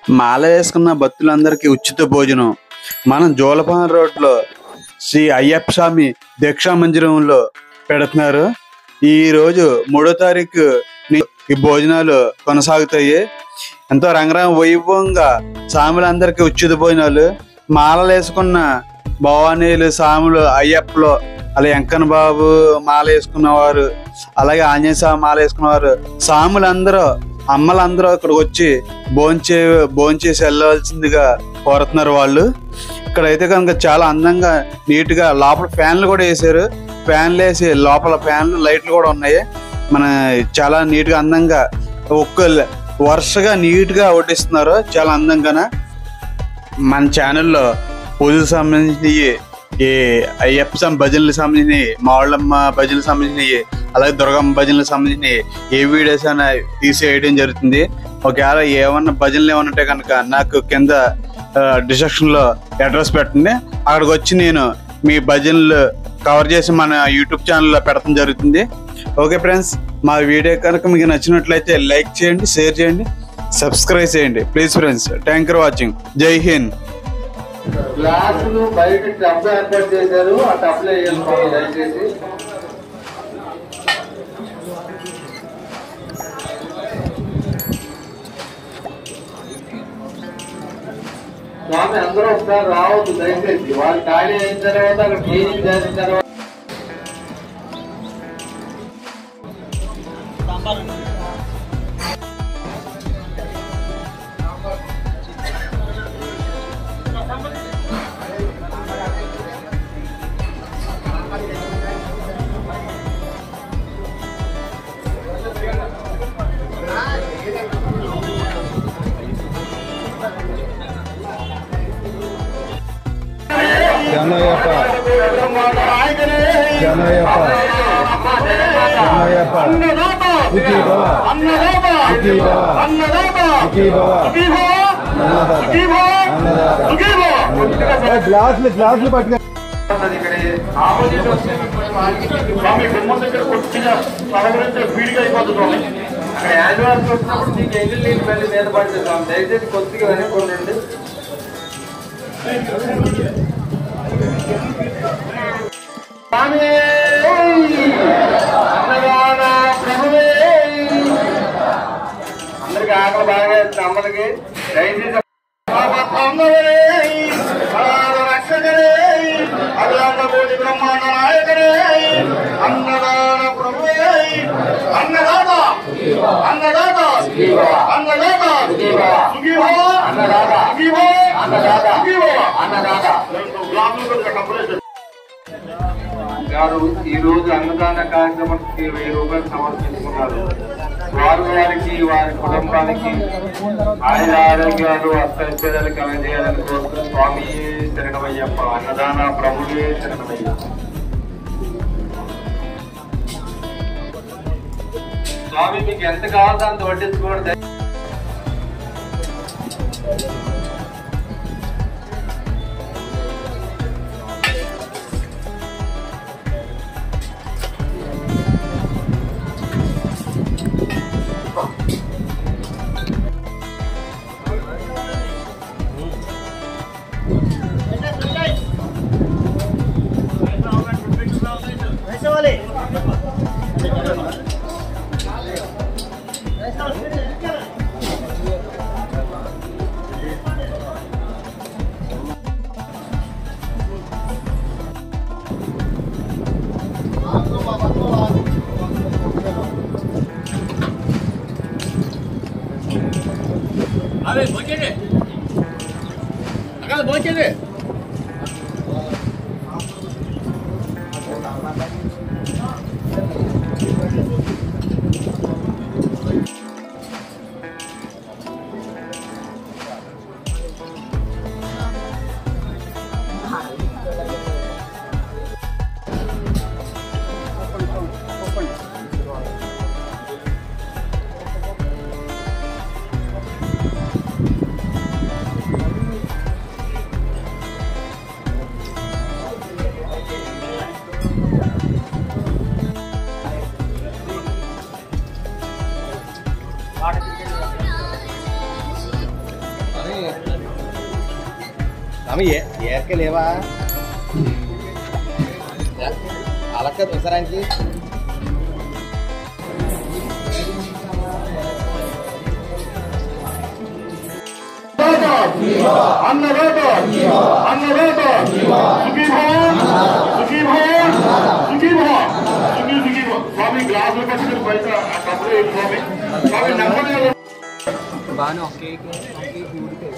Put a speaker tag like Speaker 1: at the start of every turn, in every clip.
Speaker 1: మాల వేసుకున్న భక్తులందరికీ ఉచిత భోజనం మనం జోలపాన్ రోడ్లో శ్రీ అయ్యప్ప స్వామి దీక్షా మందిరంలో పెడుతున్నారు. ఈ రోజు 3వ తారీఖు ఈ భోజనాలు కొనసాగుతాయి. ఎంతో రంగరంగ వైభవంగా స్వాములందరికీ ఉచిత భోజనాలు. మాలలు వేసుకున్న భవానీలు, స్వాములు, అయ్యప్పలు, అలాగే వెంకన్న బాబు మాల వేసుకున్నవారు, అలాగే ఆంజనేయ స్వామి మాల వేసుకున్నవారు, స్వాములందరూ అమ్మలందరూ ఇక్కడికి వచ్చి భోంచేసి వెళ్ళవలసిందిగా కోరుతున్నారు వాళ్ళు. ఇక్కడైతే కనుక చాలా అందంగా నీట్గా లోపల ఫ్యాన్లు కూడా వేసారు. ఫ్యాన్లు వేసి లోపల ఫ్యాన్లు లైట్లు కూడా ఉన్నాయి. మన చాలా నీట్గా అందంగా వరుసగా నీట్గా వడ్డిస్తున్నారు చాలా అందంగా. మన ఛానల్లో పూజలకు సంబంధించినవి, ఈ అయ్యప్ప స్వామి భజనలకు సంబంధించినవి, మావుళ్ళమ్మ భజనలకు సంబంధించినవి, అలాగే దుర్గమ్మ భజనలకు సంబంధించినవి ఏ వీడియోస్ అయినా తీసేయడం జరుగుతుంది. ఒకవేళ ఏమన్నా భజనలు ఏమన్నా ఉంటే కనుక నాకు కింద డిస్క్రిప్షన్లో అడ్రస్ పెట్టండి. అక్కడికి వచ్చి నేను మీ భజనలు కవర్ చేసి మన యూట్యూబ్ ఛానల్లో పెడతాం జరుగుతుంది. ఓకే ఫ్రెండ్స్, మా వీడియో కనుక మీకు నచ్చినట్లయితే లైక్ చేయండి, షేర్ చేయండి, సబ్స్క్రైబ్ చేయండి please friends. Thank you for watching. జై హింద్.
Speaker 2: గ్లాసులు బయట టబ్ ఏర్పాటు చేశారు. ఆ టబ్లో వేసుకోండి దయచేసి. స్వామి అందరూ ఒకసారి రావద్దు దయచేసి. వాళ్ళు ఖాళీ అయిన తర్వాత అక్కడ క్లీనింగ్ చేసిన తర్వాత
Speaker 3: గ్లాసులు పట్టుకు
Speaker 2: ఆపోజిట్ వస్తే స్వామి గుమ్మం దగ్గర కొద్దిగా పడగలితే స్పీడ్గా అయిపోతుంది. అక్కడ యాన్యువల్స్ వచ్చినప్పుడు మీకు ఎల్లు నీళ్ళు వెళ్ళి మీద పడుతుంది స్వామి. దయచేసి కొద్దిగా వెనక్కోండి. స్వామి అన్నదాన ప్రభువే. అందరికి ఆకలి బాగా వేస్తుంది అమ్మలకి. దయచేసి రక్షకరే, అఖిలాండ కోటి బ్రహ్మాండ నాయకరే, అన్నదాన ప్రభువే, అన్నదాత అన్నదాత అన్నదాత సుఖీభవ అన్నదాత సుఖీభవ అన్నదాత సుఖీభవ అన్నదాత గారు ఈ రోజు అన్నదాన కార్యక్రమానికి 1000 రూపాయలు సమర్పించుకున్నారు. వారికి వారి కుటుంబానికి ఆయన ఆరోగ్యాలు అష్టైశ్వర్యాలు కలగజేయాలని కోరుతూ స్వామి శరణమయ్యప్ప. అన్నదాన ప్రభువే శరణమయ్యప్ప. స్వామి మీకు ఎంత కావాలో అంత వడ్డించుకోండి.
Speaker 4: అరే బోచేదే అక్కడ బోచేదే
Speaker 3: స్వామి ఏకే లేవా అలక్క దసరానికి
Speaker 2: స్వామి గ్లాసులు కట్టి బయట కప్పులు స్వామి స్వామి నమ్మకం
Speaker 3: బాగానే ఒకే ఊరికి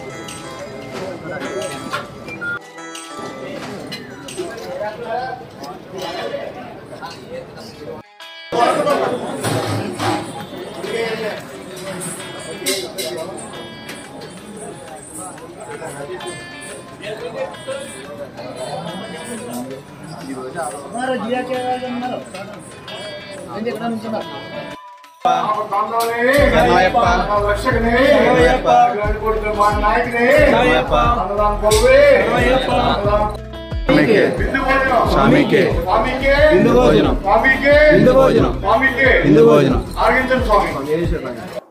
Speaker 1: స్వామికే
Speaker 2: హిందూ భోజనం
Speaker 1: హిందూ భోజనం
Speaker 2: హిందూ భోజనం
Speaker 1: హిందూ భోజనం
Speaker 2: ఆర్గించండి స్వామి